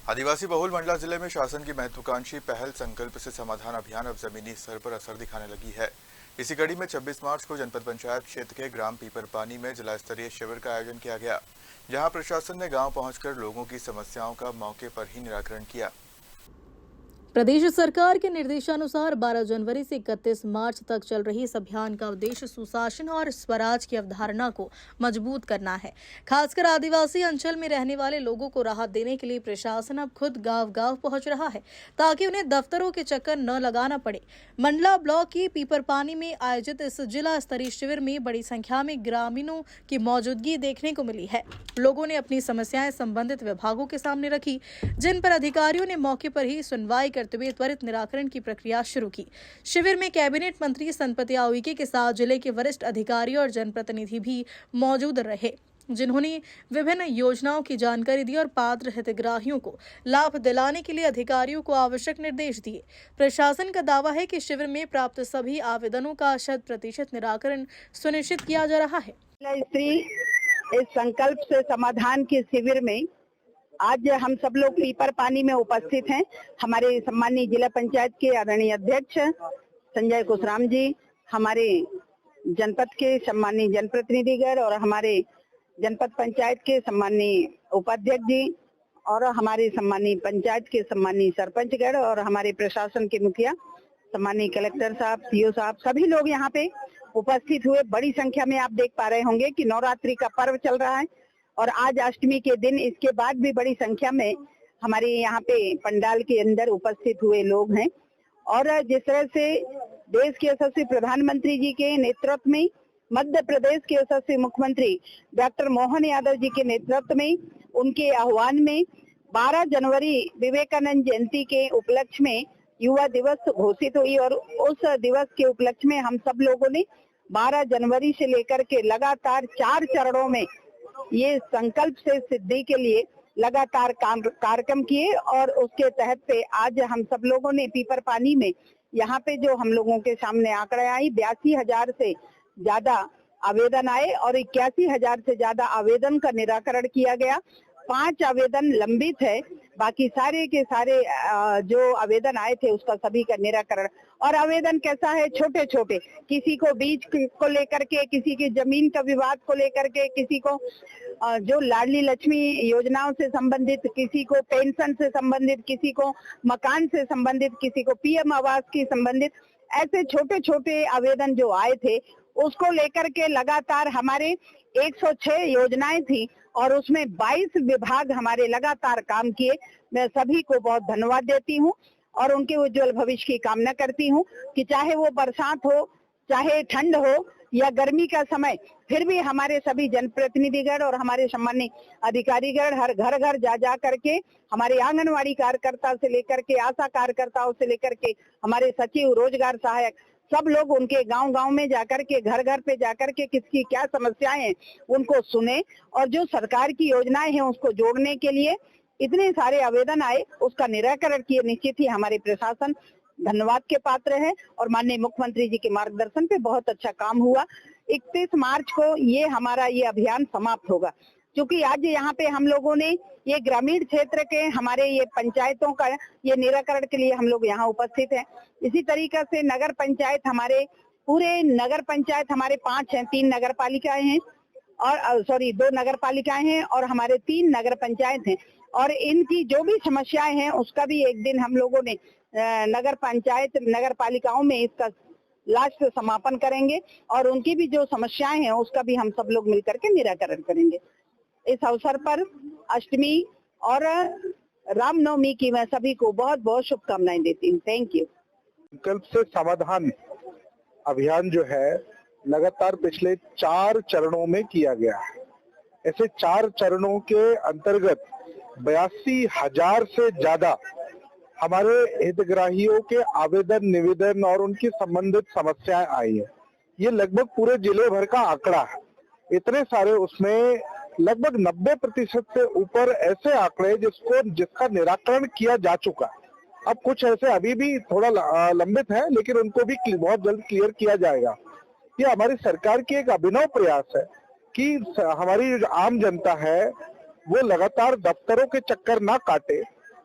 आदिवासी बहुल मंडला जिले में शासन की महत्वाकांक्षी पहल संकल्प से समाधान अभियान अब जमीनी स्तर पर असर दिखाने लगी है। इसी कड़ी में 26 मार्च को जनपद पंचायत क्षेत्र के ग्राम पीपरपानी में जिला स्तरीय शिविर का आयोजन किया गया, जहां प्रशासन ने गांव पहुंचकर लोगों की समस्याओं का मौके पर ही निराकरण किया। प्रदेश सरकार के निर्देशानुसार 12 जनवरी से 31 मार्च तक चल रही इस अभियान का उद्देश्य सुशासन और स्वराज की अवधारणा को मजबूत करना है। खासकर आदिवासी अंचल में रहने वाले लोगों को राहत देने के लिए प्रशासन अब खुद गांव-गांव पहुंच रहा है, ताकि उन्हें दफ्तरों के चक्कर न लगाना पड़े। मंडला ब्लॉक की पीपरपानी में आयोजित इस जिला स्तरीय शिविर में बड़ी संख्या में ग्रामीणों की मौजूदगी देखने को मिली है। लोगों ने अपनी समस्याएं संबंधित विभागों के सामने रखी, जिन पर अधिकारियों ने मौके पर ही सुनवाई करते हुए त्वरित निराकरण की प्रक्रिया शुरू की। शिविर में कैबिनेट मंत्री संपतिया उइके के साथ जिले के वरिष्ठ अधिकारी और जनप्रतिनिधि भी मौजूद रहे, जिन्होंने विभिन्न योजनाओं की जानकारी दी और पात्र हितग्राहियों को लाभ दिलाने के लिए अधिकारियों को आवश्यक निर्देश दिए। प्रशासन का दावा है कि शिविर में प्राप्त सभी आवेदनों का 100% निराकरण सुनिश्चित किया जा रहा है। इस संकल्प से समाधान के शिविर में आज हम सब लोग पीपरपानी में उपस्थित हैं। हमारे सम्मानीय जिला पंचायत के आदरणीय अध्यक्ष संजय कुशराम जी, हमारे जनपद के सम्मानीय जनप्रतिनिधिगण और हमारे जनपद पंचायत के सम्मानीय उपाध्यक्ष जी और हमारे सम्मानीय पंचायत के सम्मानीय सरपंचगण और हमारे प्रशासन के मुखिया सम्मानीय कलेक्टर साहब, सीओ साहब, सभी लोग यहाँ पे उपस्थित हुए। बड़ी संख्या में आप देख पा रहे होंगे कि नवरात्रि का पर्व चल रहा है और आज अष्टमी के दिन इसके बाद भी बड़ी संख्या में हमारे यहाँ पे पंडाल के अंदर उपस्थित हुए लोग हैं। और जिस तरह से देश के यशस्वी प्रधानमंत्री जी के नेतृत्व में, मध्य प्रदेश के यशस्वी मुख्यमंत्री डॉक्टर मोहन यादव जी के नेतृत्व में, उनके आह्वान में 12 जनवरी विवेकानंद जयंती के उपलक्ष्य में युवा दिवस घोषित हुई और उस दिवस के उपलक्ष्य में हम सब लोगों ने 12 जनवरी से लेकर के लगातार 4 चरणों में ये संकल्प से सिद्धि के लिए लगातार कार्यक्रम किए और उसके तहत पे आज हम सब लोगों ने पीपरपानी में यहाँ पे जो हम लोगों के सामने आंकड़े आई, 82,000 से ज्यादा आवेदन आए और 81,000 से ज्यादा आवेदन का निराकरण किया गया। 5 आवेदन लंबित है, बाकी सारे के सारे जो आवेदन आए थे उसका सभी का निराकरण। और आवेदन कैसा है, छोटे छोटे, किसी को बीज को लेकर के, किसी की जमीन का विवाद को लेकर के, किसी को जो लाडली लक्ष्मी योजनाओं से संबंधित, किसी को पेंशन से संबंधित, किसी को मकान से संबंधित, किसी को पीएम आवास की संबंधित, ऐसे छोटे छोटे आवेदन जो आए थे उसको लेकर के लगातार हमारे 106 योजनाएं थी और उसमें 22 विभाग हमारे लगातार काम किए। मैं सभी को बहुत धन्यवाद देती हूँ और उनके उज्जवल भविष्य की कामना करती हूँ कि चाहे वो बरसात हो, चाहे ठंड हो या गर्मी का समय, फिर भी हमारे सभी जनप्रतिनिधिगण और हमारे सम्मानित अधिकारीगण हर घर घर जा करके, हमारे आंगनवाड़ी कार्यकर्ता से लेकर के आशा कार्यकर्ताओं से लेकर के हमारे सचिव, रोजगार सहायक, सब लोग उनके गांव-गांव में जाकर के, घर-घर पे जाकर के किसकी क्या समस्याएं हैं उनको सुने और जो सरकार की योजनाएं हैं उसको जोड़ने के लिए इतने सारे आवेदन आए, उसका निराकरण किए। निश्चित ही हमारे प्रशासन धन्यवाद के पात्र है और माननीय मुख्यमंत्री जी के मार्गदर्शन पे बहुत अच्छा काम हुआ। 31 मार्च को ये हमारा ये अभियान समाप्त होगा, क्योंकि आज यहाँ पे हम लोगों ने ये ग्रामीण क्षेत्र के हमारे ये पंचायतों का ये निराकरण के लिए हम लोग यहाँ उपस्थित हैं। इसी तरीके से नगर पंचायत, हमारे पूरे नगर पंचायत हमारे 5 हैं, 3 नगर पालिकाएं हैं और 2 नगर पालिकाएं हैं और हमारे 3 नगर पंचायत हैं और इनकी जो भी समस्याएं हैं उसका भी एक दिन हम लोगों ने नगर पंचायत, नगर पालिकाओं में इसका लास्ट समापन करेंगे और उनकी भी जो समस्याएं हैं उसका भी हम सब लोग मिलकर के निराकरण करेंगे। इस अवसर पर अष्टमी और रामनवमी की मैं सभी को बहुत बहुत शुभकामनाएं देती हूँ। Thank you. संकल्प से समाधान अभियान जो है लगातार पिछले 4 चरणों में किया गया है। ऐसे 4 चरणों के अंतर्गत 82,000 से ज्यादा हमारे हितग्राहियों के आवेदन, निवेदन और उनकी संबंधित समस्याएं आई है। ये लगभग पूरे जिले भर का आंकड़ा है। इतने सारे, उसमें लगभग 90% से ऊपर ऐसे आंकड़े जिसका निराकरण किया जा चुका है। अब कुछ ऐसे अभी भी थोड़ा लंबित है, लेकिन उनको भी बहुत जल्द क्लियर किया जाएगा। ये हमारी सरकार की एक अभिनव प्रयास है कि हमारी जो आम जनता है वो लगातार दफ्तरों के चक्कर ना काटे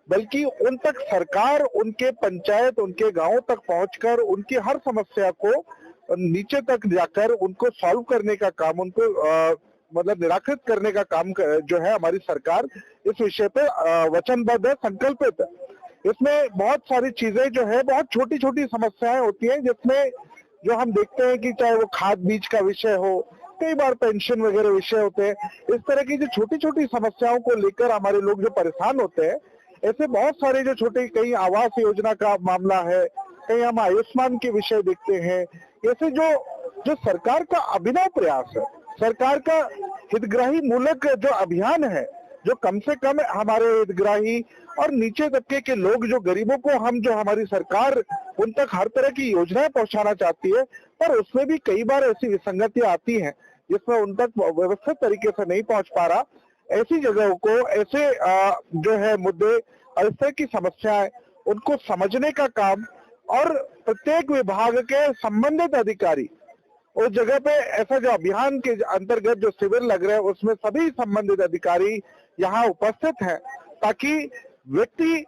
बल्कि उन तक सरकार, उनके पंचायत, उनके गांव तक पहुंचकर उनकी हर समस्या को नीचे तक जाकर उनको सॉल्व करने का काम, उनको मतलब निराकृत करने का काम जो है हमारी सरकार इस विषय पे वचनबद्ध है, संकल्पित है। इसमें बहुत सारी चीजें जो है, बहुत छोटी छोटी समस्याएं होती हैं जिसमें जो हम देखते हैं कि चाहे वो खाद बीज का विषय हो, कई बार पेंशन वगैरह विषय होते हैं, इस तरह की जो छोटी छोटी समस्याओं को लेकर हमारे लोग जो परेशान होते हैं, ऐसे बहुत सारे जो छोटे, कहीं आवास योजना का मामला है, कहीं हम आयुष्मान के विषय देखते हैं, ऐसे जो सरकार का अभिनव प्रयास है, सरकार का हितग्राही मूलक जो अभियान है, जो कम से कम हमारे हितग्राही और नीचे तबके के लोग, जो गरीबों को जो हमारी सरकार उन तक हर तरह की योजनाएं पहुंचाना चाहती है, पर उसमें भी कई बार ऐसी विसंगतियां आती हैं जिसमें उन तक व्यवस्थित तरीके से नहीं पहुंच पा रहा। ऐसी जगहों को, ऐसे जो है मुद्दे और इस तरह की समस्याएं, उनको समझने का काम और प्रत्येक विभाग के संबंधित अधिकारी उस जगह पे, ऐसा जो अभियान के अंतर्गत जो शिविर लग रहे हैं उसमें सभी संबंधित अधिकारी यहाँ उपस्थित हैं, ताकि व्यक्ति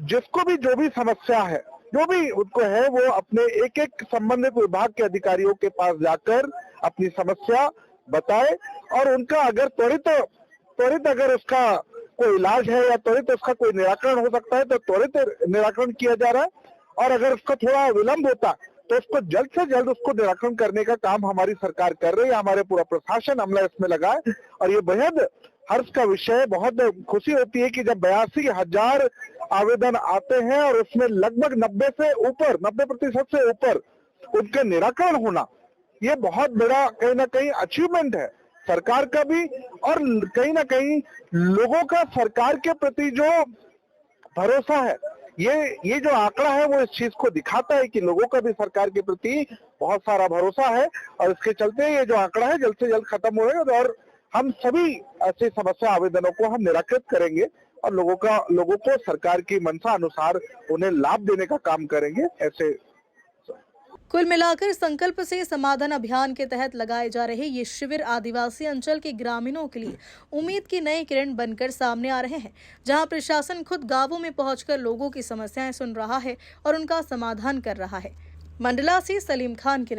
जिसको भी जो भी समस्या है, जो भी उनको है, वो अपने एक एक संबंधित विभाग के अधिकारियों के पास जाकर अपनी समस्या बताए और उनका अगर त्वरित अगर उसका कोई इलाज है या त्वरित उसका कोई निराकरण हो सकता है तो त्वरित निराकरण किया जा रहा है, और अगर उसका थोड़ा विलंब होता तो उसको जल्द से जल्द उसको निराकरण करने का काम हमारी सरकार कर रही है। हमारे पूरा प्रशासन अमला इसमें लगा है और ये बेहद हर्ष का विषय, बहुत खुशी होती है कि जब 82,000 आवेदन आते हैं और उसमें लगभग 90% से ऊपर उनका निराकरण होना, ये बहुत बड़ा कहीं ना कहीं अचीवमेंट है सरकार का भी, और कहीं ना कहीं लोगों का सरकार के प्रति जो भरोसा है, ये जो आंकड़ा है वो इस चीज को दिखाता है कि लोगों का भी सरकार के प्रति बहुत सारा भरोसा है, और इसके चलते ये जो आंकड़ा है जल्द से जल्द खत्म होगा और हम सभी ऐसी समस्या आवेदनों को हम निराकृत करेंगे और लोगों को सरकार की मंशा अनुसार उन्हें लाभ देने का काम करेंगे। ऐसे कुल मिलाकर संकल्प से समाधान अभियान के तहत लगाए जा रहे ये शिविर आदिवासी अंचल के ग्रामीणों के लिए उम्मीद की नई किरण बनकर सामने आ रहे हैं, जहां प्रशासन खुद गांवों में पहुंचकर लोगों की समस्याएं सुन रहा है और उनका समाधान कर रहा है। मंडला से सलीम खान की